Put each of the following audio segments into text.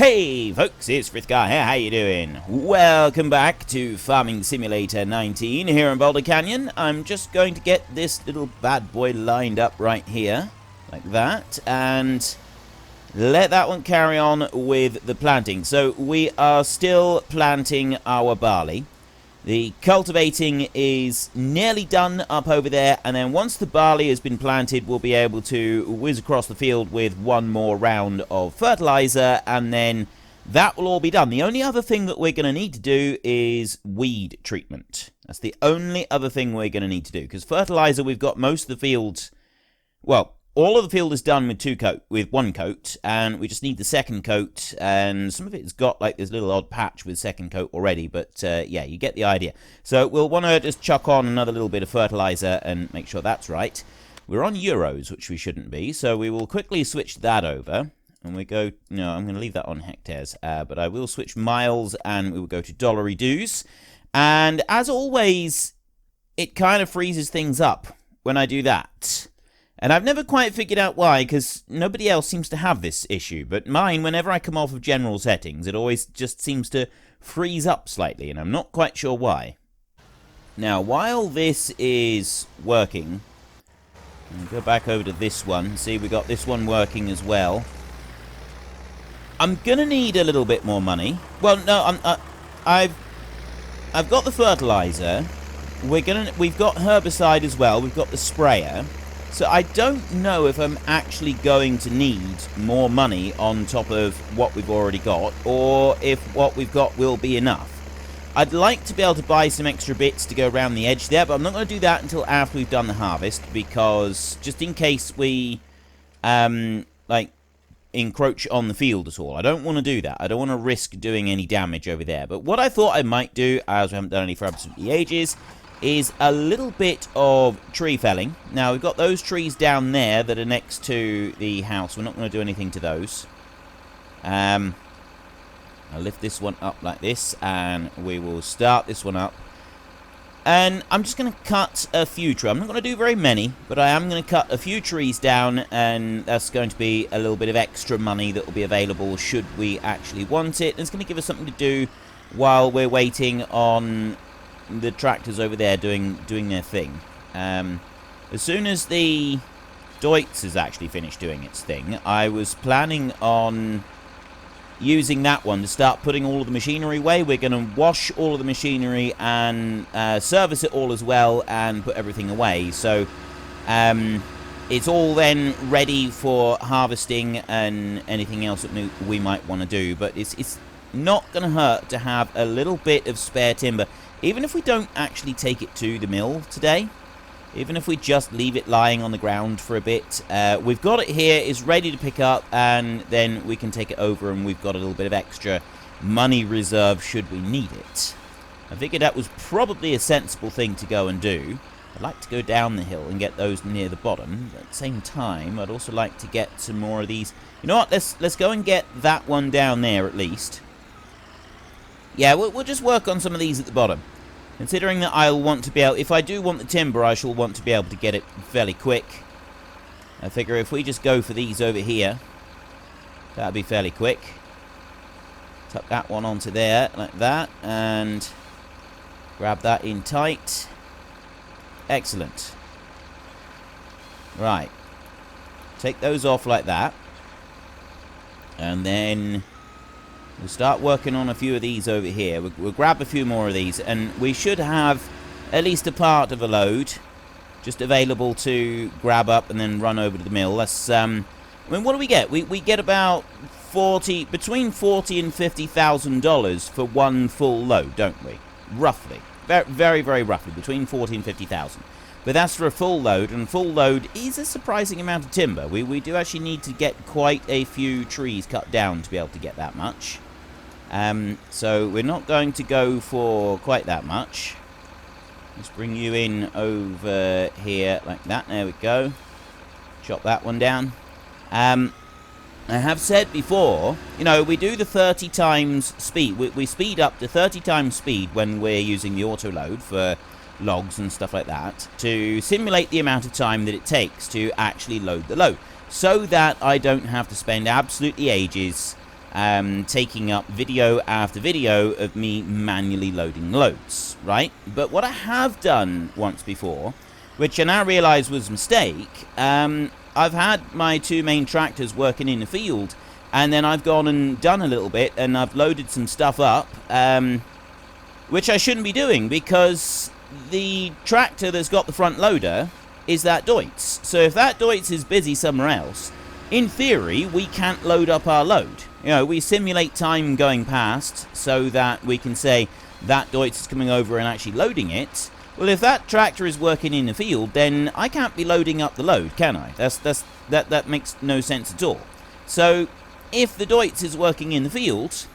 Hey folks, it's Frithgar here, how you doing? Welcome back to Farming Simulator 19 here in Boulder Canyon. I'm just going to get this little bad boy lined up right here, like that, and let that one carry on with the planting. So we are still planting our barley. The cultivating is nearly done up over there, and then once the barley has been planted, we'll be able to whiz across the field with one more round of fertilizer, and then that will all be done. The only other thing that we're going to need to do is weed treatment. That's the only other thing we're going to need to do, because fertilizer, we've got most of the fields, well, all of the field is done with one coat, and we just need the second coat, and some of it's got like this little odd patch with second coat already, but yeah, you get the idea. So we'll want to just chuck on another little bit of fertilizer and make sure that's right. We're on euros, which we shouldn't be, so we will quickly switch that over, and we go, no, I'm going to leave that on hectares, but I will switch miles, and we will go to dollary dues, and as always, it kind of freezes things up when I do that. And I've never quite figured out why, because nobody else seems to have this issue. But mine, whenever I come off of general settings, it always just seems to freeze up slightly, and I'm not quite sure why. Now, while this is working, I'll go back over to this one. See, we got this one working as well. I'm gonna need a little bit more money. Well, no, I've got the fertilizer. We've got herbicide as well. We've got the sprayer. So I don't know if I'm actually going to need more money on top of what we've already got, or if what we've got will be enough. I'd like to be able to buy some extra bits to go around the edge there, but I'm not going to do that until after we've done the harvest, because just in case we, like, encroach on the field at all. I don't want to do that. I don't want to risk doing any damage over there. But what I thought I might do, as we haven't done any for absolutely ages, is a little bit of tree felling. Now, we've got those trees down there that are next to the house. We're not going to do anything to those. I'll lift this one up like this, and we will start this one up. And I'm just going to cut a few trees. I'm not going to do very many, but I am going to cut a few trees down, and that's going to be a little bit of extra money that will be available should we actually want it. And it's going to give us something to do while we're waiting on the tractors over there doing their thing. As soon as the Deutz has actually finished doing its thing, I was planning on using that one to start putting all of the machinery away. We're going to wash all of the machinery and service it all as well, and put everything away. So it's all then ready for harvesting and anything else that we might want to do. But it's not going to hurt to have a little bit of spare timber. Even if we don't actually take it to the mill today, even if we just leave it lying on the ground for a bit, we've got it here, it's ready to pick up, and then we can take it over, and we've got a little bit of extra money reserve should we need it. I figured that was probably a sensible thing to go and do. I'd like to go down the hill and get those near the bottom, but at the same time, I'd also like to get some more of these. You know what, let's go and get that one down there at least. Yeah, we'll just work on some of these at the bottom. Considering that I'll want to be able... If I do want the timber, I shall want to be able to get it fairly quick. I figure if we just go for these over here, that'll be fairly quick. Tuck that one onto there, like that, and grab that in tight. Excellent. Right. Take those off like that. And then we'll start working on a few of these over here. We'll grab a few more of these, and we should have at least a part of a load just available to grab up and then run over to the mill. That's, I mean, what do we get? We get about between $40,000 and $50,000 for one full load, don't we? Roughly. Very, very roughly. Between $40,000 and $50,000. But that's for a full load, and full load is a surprising amount of timber. We do actually need to get quite a few trees cut down to be able to get that much. So we're not going to go for quite that much. Let's bring you in over here like that. There we go. Chop that one down. I have said before, you know, we do the 30 times speed. We speed up to 30 times speed when we're using the autoload for logs and stuff like that, to simulate the amount of time that it takes to actually load the load, so that I don't have to spend absolutely ages taking up video after video of me manually loading loads, right? But what I have done once before, which I now realise was a mistake, I've had my two main tractors working in the field, and then I've gone and done a little bit, and I've loaded some stuff up, which I shouldn't be doing, because the tractor that's got the front loader is that Deutz. So if that Deutz is busy somewhere else, in theory, we can't load up our load. You know, we simulate time going past so that we can say that Deutz is coming over and actually loading it. Well, if that tractor is working in the field, then I can't be loading up the load, can I? That makes no sense at all. So if the Deutz is working in the field,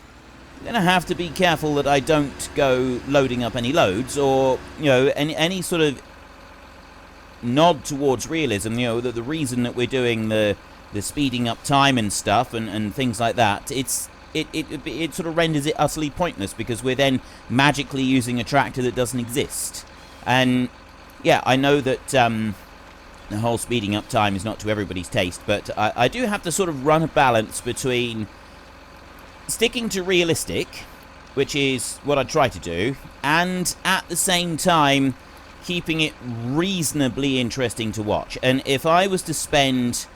I'm going to have to be careful that I don't go loading up any loads, or, you know, any sort of nod towards realism. You know, that the reason that we're doing the speeding up time and stuff and things like that, it sort of renders it utterly pointless, because we're then magically using a tractor that doesn't exist. And yeah, I know that the whole speeding up time is not to everybody's taste, but I do have to sort of run a balance between sticking to realistic, which is what I try to do, and at the same time keeping it reasonably interesting to watch. And if I was to spend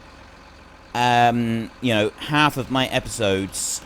you know, half of my episodes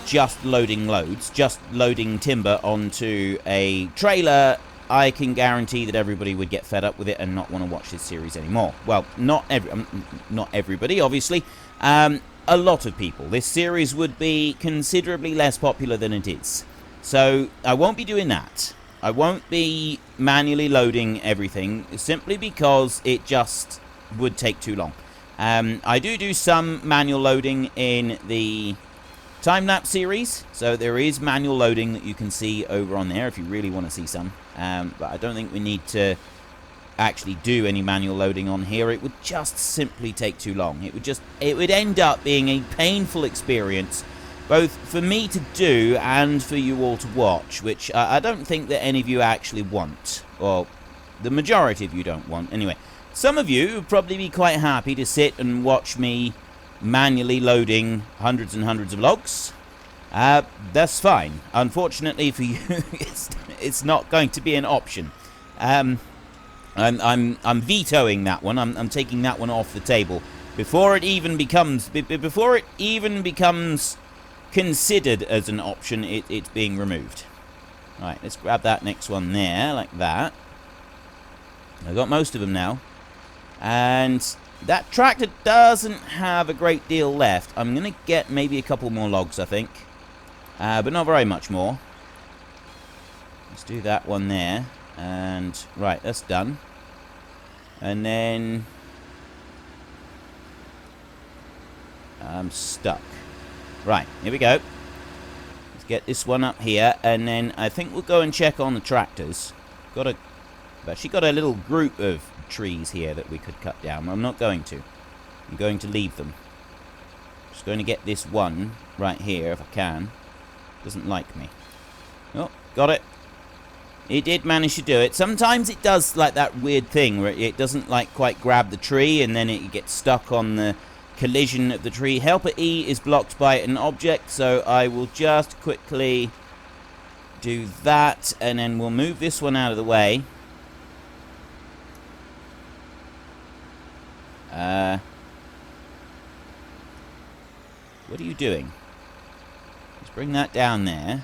just loading loads, just loading timber onto a trailer, I can guarantee that everybody would get fed up with it and not want to watch this series anymore. Well, not everybody, obviously. A lot of people. This series would be considerably less popular than it is. So I won't be doing that. I won't be manually loading everything, simply because it just would take too long. I do some manual loading in the time-lapse series, so there is manual loading that you can see over on there if you really want to see some. But I don't think we need to actually do any manual loading on here. It would just simply take too long. It would end up being a painful experience, both for me to do and for you all to watch, which I don't think that any of you actually want, or the majority of you don't want. Anyway, some of you would probably be quite happy to sit and watch me manually loading hundreds and hundreds of logs. That's fine. Unfortunately for you, it's not going to be an option. I'm vetoing that one. I'm taking that one off the table before it even becomes considered as an option. It's being removed. Right, let's grab that next one there, like that. I've got most of them now. And that tractor doesn't have a great deal left. I'm going to get maybe a couple more logs, I think. But not very much more. Let's do that one there. And, right, that's done. And then I'm stuck. Right, here we go. Let's get this one up here. And then I think we'll go and check on the tractors. I've actually got a little group of trees here that we could cut down. I'm not going to. I'm going to leave them. Just going to get this one right here if I can. Doesn't like me. Oh, got it. It did manage to do it. Sometimes it does like that weird thing where it doesn't like quite grab the tree, and then it gets stuck on the collision of the tree. Helper E is blocked by an object, so I will just quickly do that, and then we'll move this one out of the way. What are you doing? Let's bring that down there.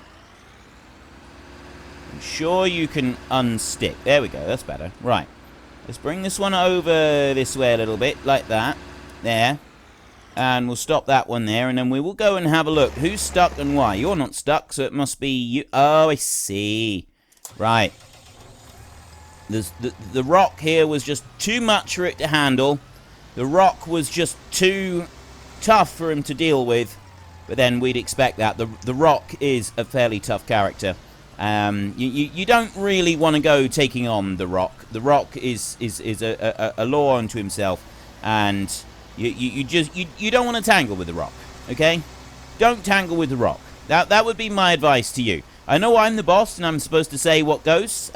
I'm sure you can unstick. There we go, that's better. Right. Let's bring this one over this way a little bit, like that. There. And we'll stop that one there, and then we will go and have a look. Who's stuck and why? You're not stuck, so it must be you. Oh, I see. Right. The rock here was just too much for it to handle. The rock was just too tough for him to deal with. But then we'd expect that. The rock is a fairly tough character. You don't really want to go taking on the rock. The rock is a law unto himself, and you don't want to tangle with the rock. Okay, don't tangle with the rock. That would be my advice to you. I know I'm the boss and I'm supposed to say what goes.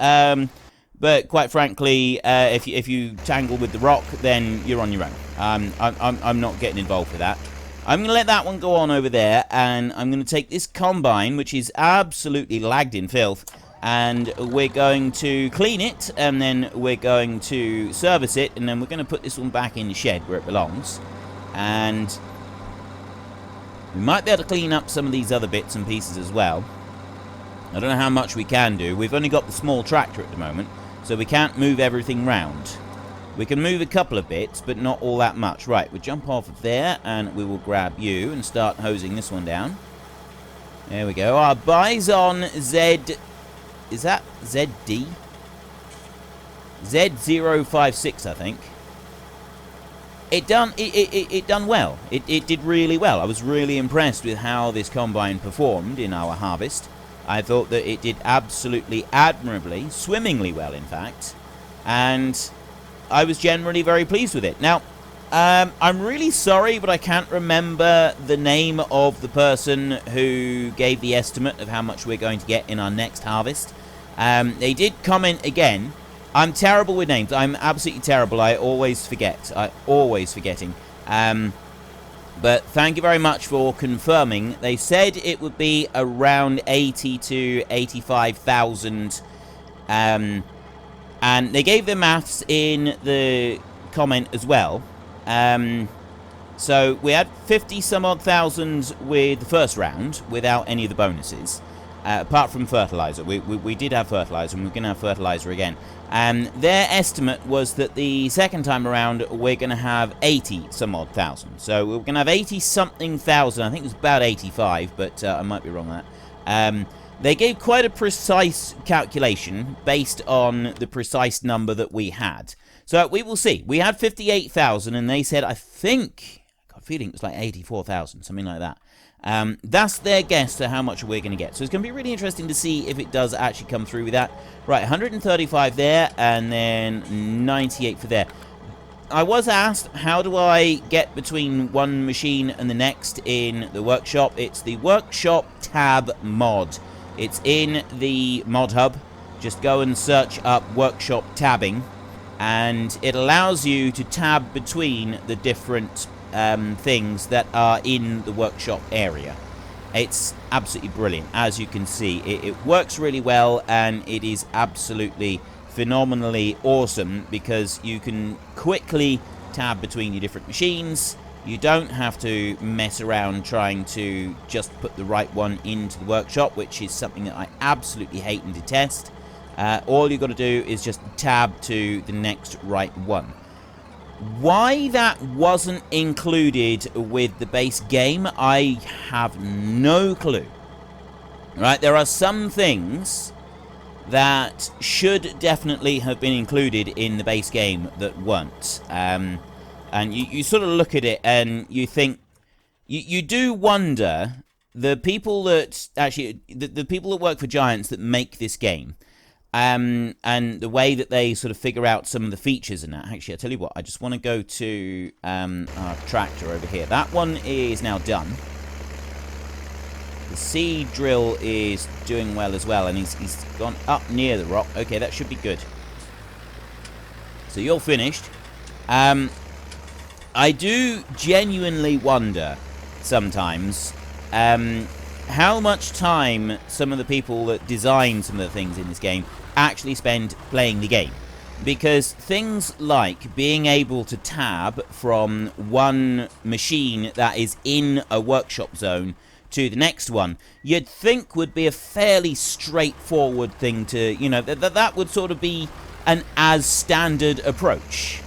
But quite frankly, if you tangle with the rock, then you're on your own. I'm not getting involved with that. I'm going to let that one go on over there, and I'm going to take this combine, which is absolutely lagged in filth, and we're going to clean it, and then we're going to service it, and then we're going to put this one back in the shed where it belongs. And we might be able to clean up some of these other bits and pieces as well. I don't know how much we can do. We've only got the small tractor at the moment, so we can't move everything round. We can move a couple of bits, but not all that much. Right, we'll jump off of there, and we will grab you and start hosing this one down. There we go. Our Bison Z... Is that ZD? Z056, I think. It done well. It did really well. I was really impressed with how this combine performed in our harvest. I thought that it did absolutely admirably, swimmingly well, in fact. And I was generally very pleased with it. Now, I'm really sorry, but I can't remember the name of the person who gave the estimate of how much we're going to get in our next harvest. They did comment again. I'm terrible with names. I'm absolutely terrible. I always forget. Forgetting. But thank you very much for confirming. They said it would be around 80 to 85,000. And they gave the maths in the comment as well. So we had 50 some odd thousand with the first round without any of the bonuses. Apart from fertilizer. We did have fertilizer, and we're going to have fertilizer again. Their estimate was that the second time around we're going to have 80 some odd thousand. So we're going to have 80 something thousand. I think it was about 85, but I might be wrong on that. They gave quite a precise calculation based on the precise number that we had. So we will see. We had 58,000, and they said, I think, I got a feeling it was like 84,000, something like that. That's their guess to how much we're going to get. So it's going to be really interesting to see if it does actually come through with that. Right, 135 there, and then 98 for there. I was asked, how do I get between one machine and the next in the workshop? It's the workshop tab mod. It's in the mod hub. Just go and search up workshop tabbing, and it allows you to tab between the different things that are in the workshop area. It's absolutely brilliant. As you can see, it works really well, and it is absolutely phenomenally awesome because you can quickly tab between your different machines. You don't have to mess around trying to just put the right one into the workshop, which is something that I absolutely hate and detest. All you've got to do is just tab to the next right one. Why that wasn't included with the base game, I have no clue. Right, there are some things that should definitely have been included in the base game that weren't. And you sort of look at it and you think, you do wonder, the people that actually, the people that work for Giants that make this game, and the way that they sort of figure out some of the features and that. Actually, I'll tell you what, I just want to go to our tractor over here. That one is now done. The seed drill is doing well as well, and he's gone up near the rock. Okay, that should be good. So you're finished. I do genuinely wonder sometimes how much time some of the people that design some of the things in this game actually spend playing the game. Because things like being able to tab from one machine that is in a workshop zone to the next one, you'd think would be a fairly straightforward thing to, you know, that would sort of be an as standard approach.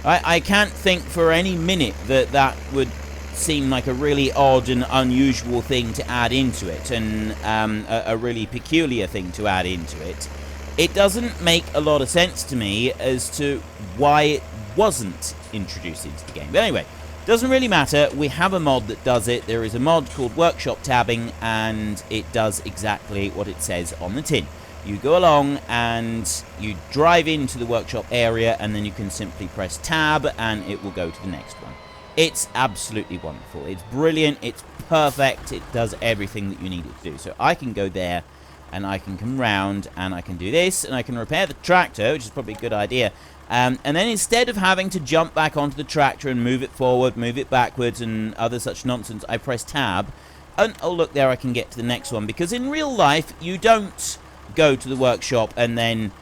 I can't think for any minute that would seem like a really odd and unusual thing to add into it, and a really peculiar thing to add into it. It doesn't make a lot of sense to me as to why it wasn't introduced into the game. But anyway, doesn't really matter. We have a mod that does it. There is a mod called Workshop Tabbing, and it does exactly what it says on the tin. You go along and you drive into the workshop area, and then you can simply press tab and it will go to the next one. It's absolutely wonderful. It's brilliant. It's perfect. It does everything that you need it to do. So I can go there And I can come round and I can do this, and I can repair the tractor, which is probably a good idea. And then instead of having to jump back onto the tractor and move it forward, move it backwards, and other such nonsense, I press tab. And oh, look, there I can get to the next one. Because in real life, you don't go to the workshop and then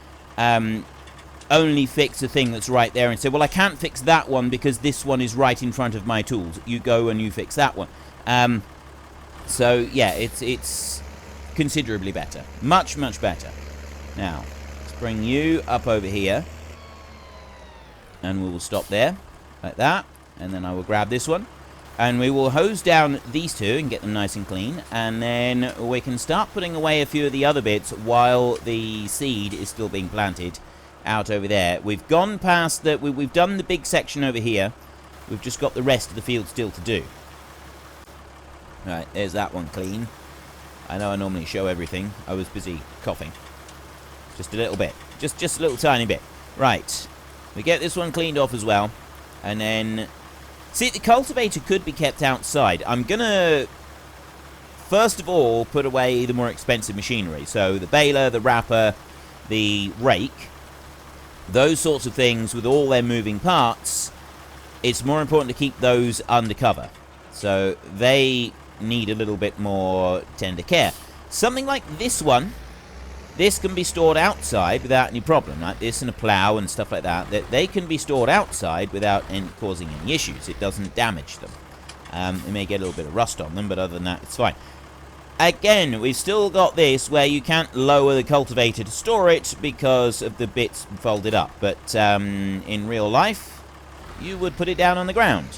only fix a thing that's right there and say, well, I can't fix that one because this one is right in front of my tools. You go and you fix that one. So, yeah, it's considerably better. Much, much better. Now, let's bring you up over here. And we will stop there, like that. And then I will grab this one. And we will hose down these two and get them nice and clean. And then we can start putting away a few of the other bits while the seed is still being planted out over there. We've gone past that. We've done the big section over here. We've just got the rest of the field still to do. Right, there's that one clean. I know I normally show everything. I was busy coughing. Just a little bit. Just a little tiny bit. Right. We get this one cleaned off as well. And then... See, the cultivator could be kept outside. I'm going to, first of all, put away the more expensive machinery. So the baler, the wrapper, the rake, those sorts of things with all their moving parts, it's more important to keep those undercover. So they need a little bit more tender care. Something like this one, this can be stored outside without any problem, like this and a plow and stuff like that. They can be stored outside without causing any issues. It doesn't damage them. It may get a little bit of rust on them, but other than that, it's fine. Again, we've still got this where you can't lower the cultivator to store it because of the bits folded up. But in real life, you would put it down on the ground.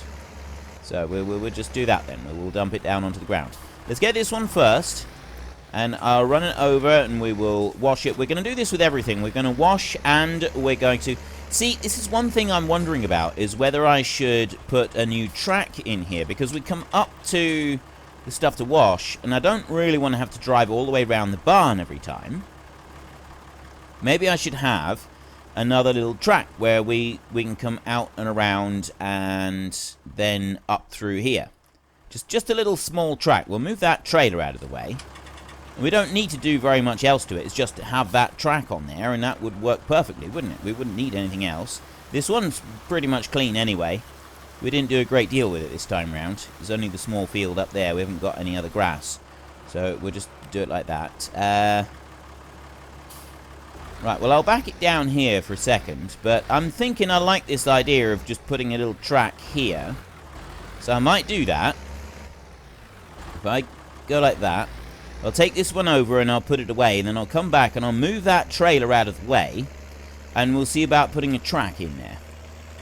So we'll just do that then. We'll dump it down onto the ground. Let's get this one first. And I'll run it over and we will wash it. We're going to do this with everything. We're going to wash and we're going to... See, this is one thing I'm wondering about, is whether I should put a new track in here. Because we come up to the stuff to wash, and I don't really want to have to drive all the way around the barn every time. Maybe I should have another little track where we can come out and around and then up through here. Just a little small track. We'll move that trailer out of the way. We don't need to do very much else to it. It's just to have that track on there, and that would work perfectly, wouldn't it? We wouldn't need anything else. This one's pretty much clean anyway. We didn't do a great deal with it this time round. There's only the small field up there. We haven't got any other grass. So we'll just do it like that. Right, well, I'll back it down here for a second. But I'm thinking I like this idea of just putting a little track here. So I might do that. If I go like that. I'll take this one over and I'll put it away, and then I'll come back and I'll move that trailer out of the way, and we'll see about putting a track in there.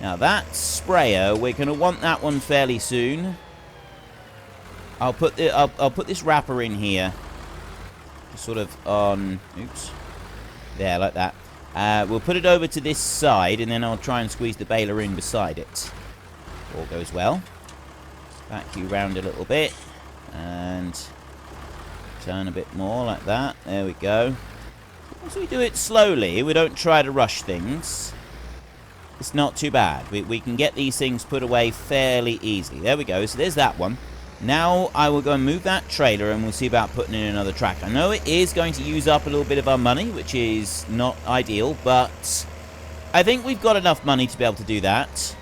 Now that sprayer, we're going to want that one fairly soon. I'll put this wrapper in here, just sort of on, oops, there, like that. We'll put it over to this side, and then I'll try and squeeze the baler in beside it. All goes well. Back you round a little bit, and turn a bit more like that. There we go. As we do it slowly, we don't try to rush things. It's not too bad. We can get these things put away fairly easily. There we go. So there's that one. Now I will go and move that trailer, and we'll see about putting in another track. I know it is going to use up a little bit of our money, which is not ideal, but I think we've got enough money to be able to do that.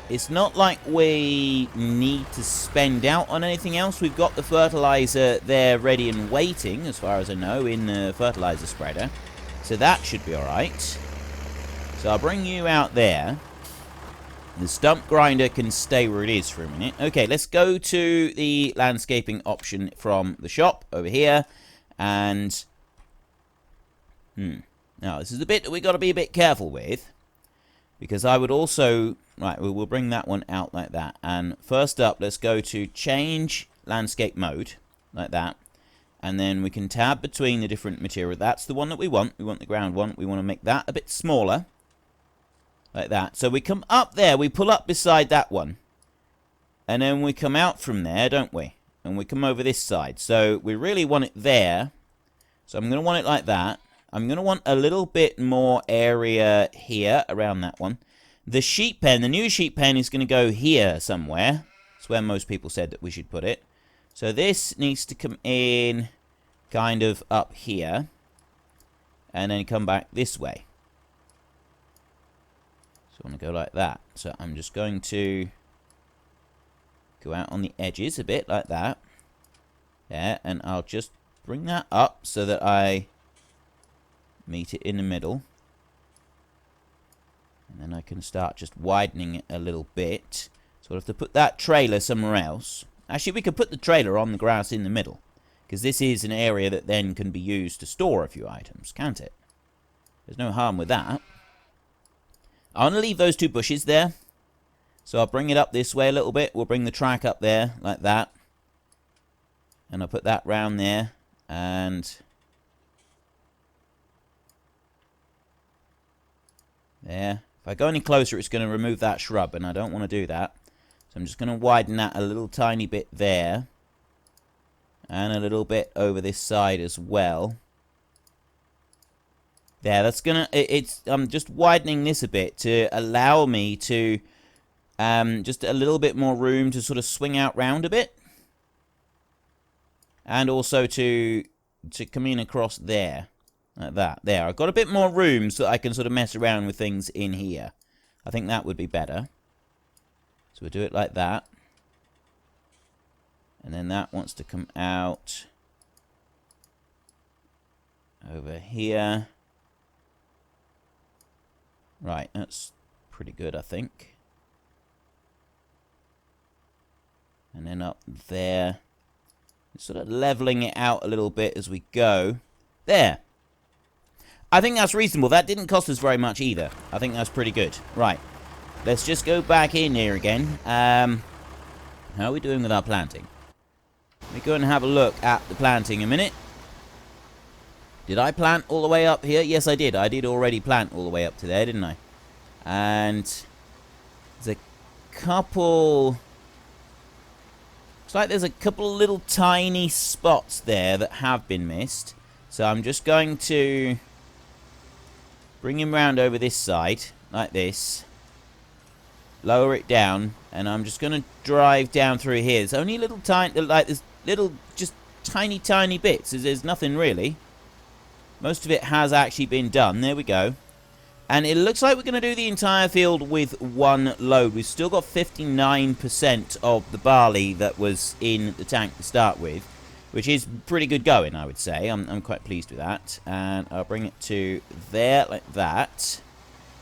It's not like we need to spend out on anything else. We've got the fertilizer there ready and waiting, as far as I know, in the fertilizer spreader. So that should be alright. So I'll bring you out there. The stump grinder can stay where it is for a minute. Okay, let's go to the landscaping option from the shop over here. And... now, this is the bit that we've got to be a bit careful with. Because I would also... Right, we'll bring that one out like that. And first up, let's go to change landscape mode. Like that. And then we can tab between the different material. That's the one that we want. We want the ground one. We want to make that a bit smaller. Like that. So we come up there. We pull up beside that one. And then we come out from there, don't we? And we come over this side. So we really want it there. So I'm going to want it like that. I'm going to want a little bit more area here around that one. The sheep pen, the new sheep pen is going to go here somewhere. That's where most people said that we should put it. So this needs to come in kind of up here. and then come back this way. So I want to go like that. So I'm just going to go out on the edges a bit like that. Yeah, and I'll just bring that up so that I meet it in the middle. And then I can start just widening it a little bit. So I'll have to put that trailer somewhere else. Actually, we could put the trailer on the grass in the middle, because this is an area that then can be used to store a few items, can't it? There's no harm with that. I want to leave those 2 bushes there. So I'll bring it up this way a little bit. We'll bring the track up there, like that. And I'll put that round there. And there. If I go any closer, it's going to remove that shrub, and I don't want to do that. So I'm just going to widen that a little tiny bit there. And a little bit over this side as well. There, that's gonna. I'm just widening this a bit to allow me to just a little bit more room to sort of swing out round a bit, and also to come in across there, like that. There, I've got a bit more room so that I can sort of mess around with things in here. I think that would be better. So we'll do it like that, and then that wants to come out over here. Right, that's pretty good, I think. And then up there. Sort of leveling it out a little bit as we go. There. I think that's reasonable. That didn't cost us very much either. I think that's pretty good. Right. Let's just go back in here again. How are we doing with our planting? Let me go and have a look at the planting a minute. Did I plant all the way up here? Yes, I did. I did already plant all the way up to there, didn't I? And there's a couple... Looks like there's a couple little tiny spots there that have been missed. So I'm just going to bring him round over this side, like this. Lower it down, and I'm just going to drive down through here. There's only little tiny, like there's little, just tiny bits. There's nothing really. Most of it has actually been done. There we go. And it looks like we're going to do the entire field with 1 load. We've still got 59% of the barley that was in the tank to start with, which is pretty good going, I would say. I'm quite pleased with that. And I'll bring it to there, like that.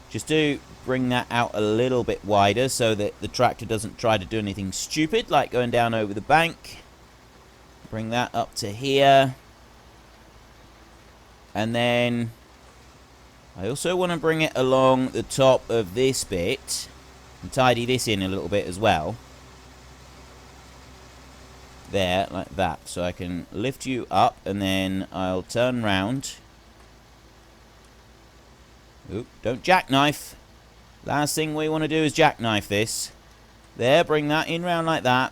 Just to bring that out a little bit wider so that the tractor doesn't try to do anything stupid, like going down over the bank. Bring that up to here. And then I also want to bring it along the top of this bit and tidy this in a little bit as well. There, like that. So I can lift you up and then I'll turn round. Oop, don't jackknife. Last thing we want to do is jackknife this. There, bring that in round like that.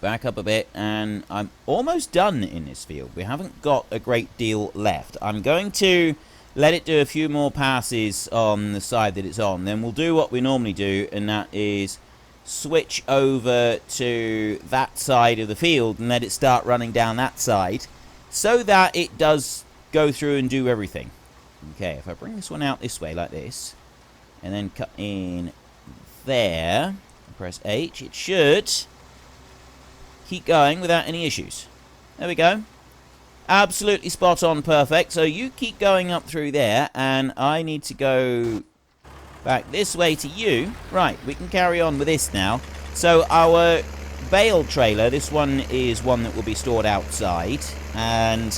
Back up a bit, and I'm almost done in this field. We haven't got a great deal left. I'm going to let it do a few more passes on the side that it's on. Then we'll do what we normally do, and that is switch over to that side of the field and let it start running down that side so that it does go through and do everything. Okay, if I bring this one out this way like this, and then cut in there, press H, it should keep going without any issues. There we go. Absolutely spot on, perfect. So you keep going up through there, and I need to go back this way to you. Right, we can carry on with this now. So our bale trailer, this one is one that will be stored outside, and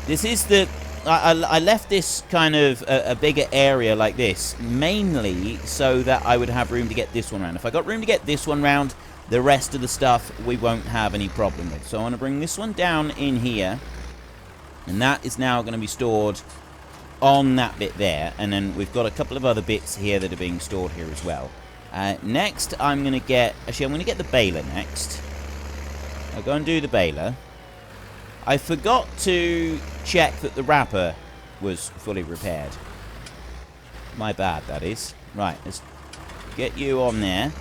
this is the... I left this kind of a bigger area like this, mainly so that I would have room to get this one round. If I got room to get this one round, the rest of the stuff we won't have any problem with. So I want to bring this one down in here, and that is now going to be stored on that bit there. And then we've got a couple of other bits here that are being stored here as well. Next, I'm going to get... Actually, I'm going to get the baler next. I'll go and do the baler. I forgot to check that the wrapper was fully repaired. My bad, that is. Right, let's get you on there.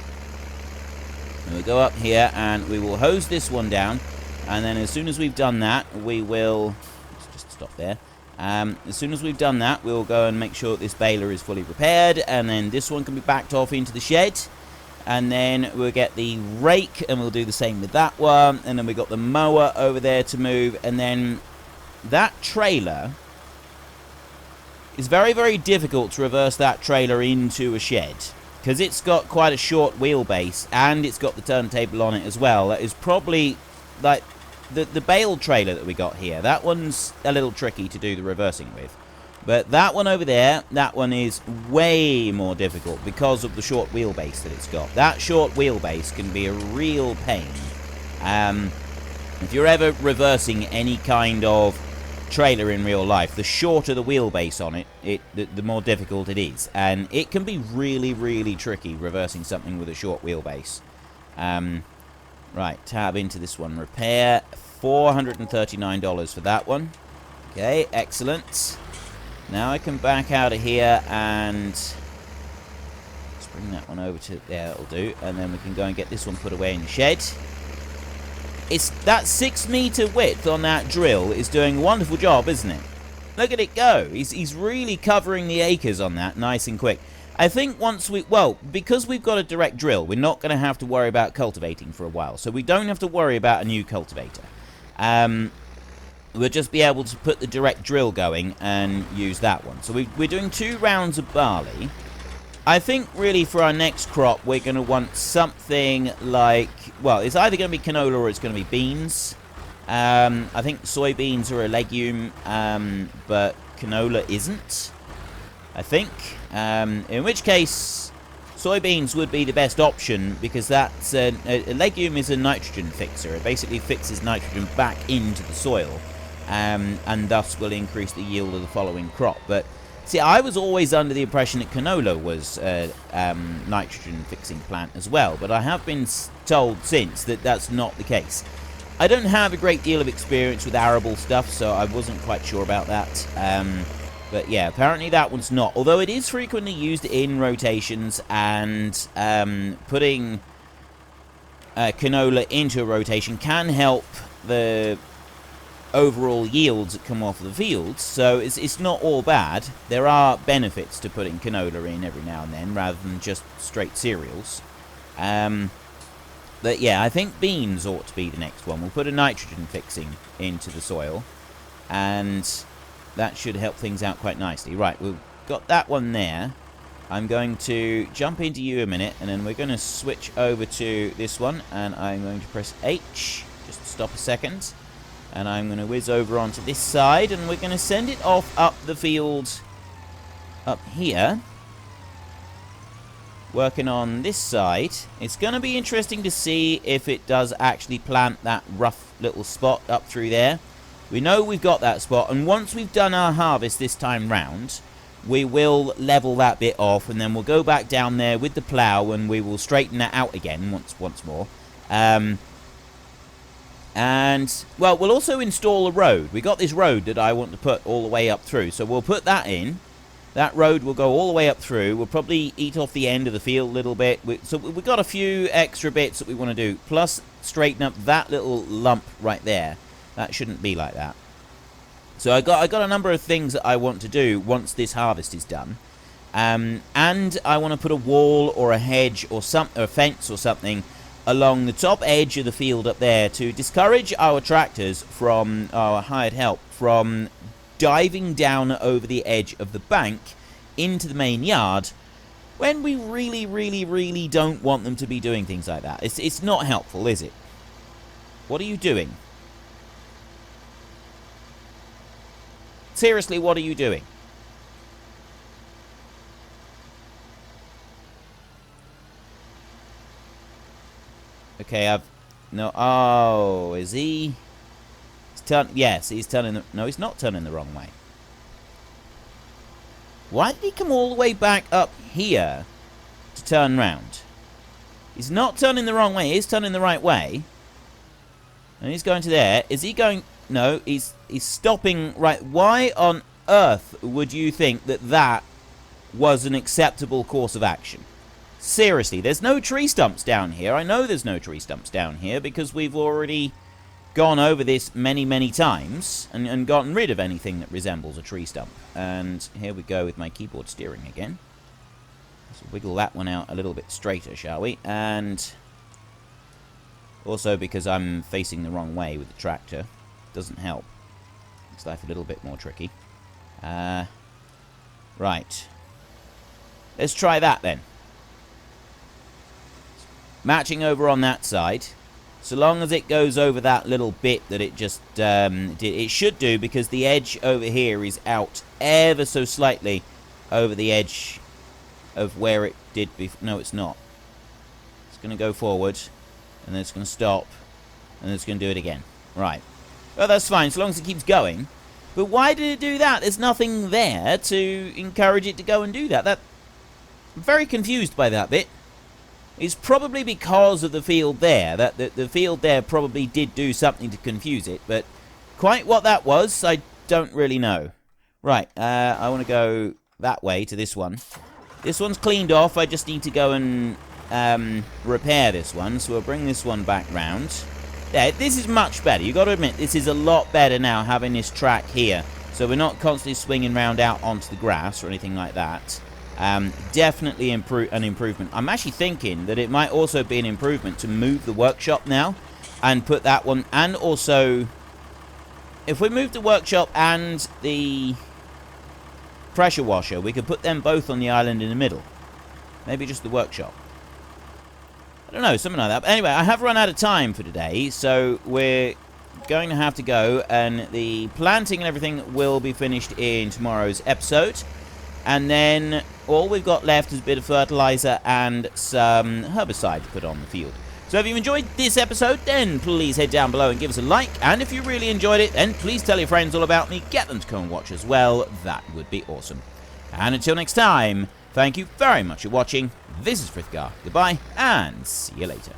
And we'll go up here and we will hose this one down. And then as soon as we've done that, we will... Let's just stop there. As soon as we've done that, we'll go and make sure that this baler is fully repaired, and then this one can be backed off into the shed. And then we'll get the rake, and we'll do the same with that one. And then we've got the mower over there to move. And then that trailer is very, very difficult to reverse that trailer into a shed, because it's got quite a short wheelbase, and it's got the turntable on it as well. That is probably, like, the bale trailer that we got here. That one's a little tricky to do the reversing with. But that one over there, that one is way more difficult because of the short wheelbase that it's got. That short wheelbase can be a real pain. If you're ever reversing any kind of trailer in real life, the shorter the wheelbase on it, the more difficult it is. And it can be really, really tricky reversing something with a short wheelbase. Right, tab into this one. Repair, $439 for that one. Okay, excellent. Now I can back out of here and let's bring that one over to there, that'll do. And then we can go and get this one put away in the shed. It's that 6-meter width on that drill is doing a wonderful job, isn't it? Look at it go. He's really covering the acres on that nice and quick. I think once because we've got a direct drill, we're not going to have to worry about cultivating for a while. So we don't have to worry about a new cultivator. We'll just be able to put the direct drill going and use that one. So we're doing 2 rounds of barley. I think really for our next crop, we're going to want something like, well, it's either going to be canola or it's going to be beans. I think soybeans are a legume, but canola isn't, I think. In which case, soybeans would be the best option, because that's a legume is a nitrogen fixer. It basically fixes nitrogen back into the soil. And thus will increase the yield of the following crop. But see, I was always under the impression that canola was a nitrogen fixing plant as well, but I have been told since that that's not the case. I don't have a great deal of experience with arable stuff, so I wasn't quite sure about that. But yeah, apparently that one's not, although it is frequently used in rotations, and putting canola into a rotation can help the overall yields that come off the fields, so it's not all bad. There are benefits to putting canola in every now and then, rather than just straight cereals. But yeah, I think beans ought to be the next one. We'll put a nitrogen fixing into the soil, and that should help things out quite nicely. Right, we've got that one there. I'm going to jump into you a minute, and then we're going to switch over to this one, and I'm going to press H, just to stop a second. And I'm going to whiz over onto this side, and we're going to send it off up the field up here. Working on this side. It's going to be interesting to see if it does actually plant that rough little spot up through there. We know we've got that spot, and once we've done our harvest this time round, we will level that bit off, and then we'll go back down there with the plough, and we will straighten that out again once more. And, well, we'll also install a road. We got this road that I want to put all the way up through. So we'll put that in. That road will go all the way up through. We'll probably eat off the end of the field a little bit. So we've got a few extra bits that we want to do. Plus, straighten up that little lump right there. That shouldn't be like that. So I got a number of things that I want to do once this harvest is done. And I want to put a wall or a hedge or a fence or something along the top edge of the field up there to discourage our tractors from, our hired help, from diving down over the edge of the bank into the main yard when we really, really, really don't want them to be doing things like that. It's not helpful, is it? What are you doing? Seriously, what are you doing? Okay, oh, is he? Yes, he's turning no, he's not turning the wrong way. Why did he come all the way back up here to turn round? He's not turning the wrong way, he's turning the right way. And he's going to there. Is he going? No, he's stopping right. Why on earth would you think that that was an acceptable course of action? Seriously, there's no tree stumps down here. I know there's no tree stumps down here because we've already gone over this many times and gotten rid of anything that resembles a tree stump. And here we go with my keyboard steering again. Let's wiggle that one out a little bit straighter, shall we? And also because I'm facing the wrong way with the tractor, doesn't help. Makes life a little bit more tricky. Right. Let's try that then. Matching over on that side. So long as it goes over that little bit that it just did. It should do, because the edge over here is out ever so slightly over the edge of where it did before. No, it's not. It's going to go forward, and then it's going to stop, and then it's going to do it again. Right. Well, that's fine, so long as it keeps going. But why did it do that? There's nothing there to encourage it to go and do that. I'm very confused by that bit. It's probably because of the field there. That the field there probably did do something to confuse it. But quite what that was, I don't really know. Right, I want to go that way to this one. This one's cleaned off. I just need to go and repair this one. So we'll bring this one back round. Yeah, this is much better. You've got to admit, this is a lot better now, having this track here. So we're not constantly swinging round out onto the grass or anything like that. Definitely an improvement. I'm actually thinking that it might also be an improvement to move the workshop now and put that one, and also if we move the workshop and the pressure washer, we could put them both on the island in the middle. Maybe just the workshop. I don't know, something like that. But anyway, I have run out of time for today, so we're going to have to go, and the planting and everything will be finished in tomorrow's episode. And then all we've got left is a bit of fertilizer and some herbicide to put on the field. So if you enjoyed this episode, then please head down below and give us a like. And if you really enjoyed it, then please tell your friends all about me. Get them to come and watch as well. That would be awesome. And until next time, thank you very much for watching. This is Frithgar. Goodbye, and see you later.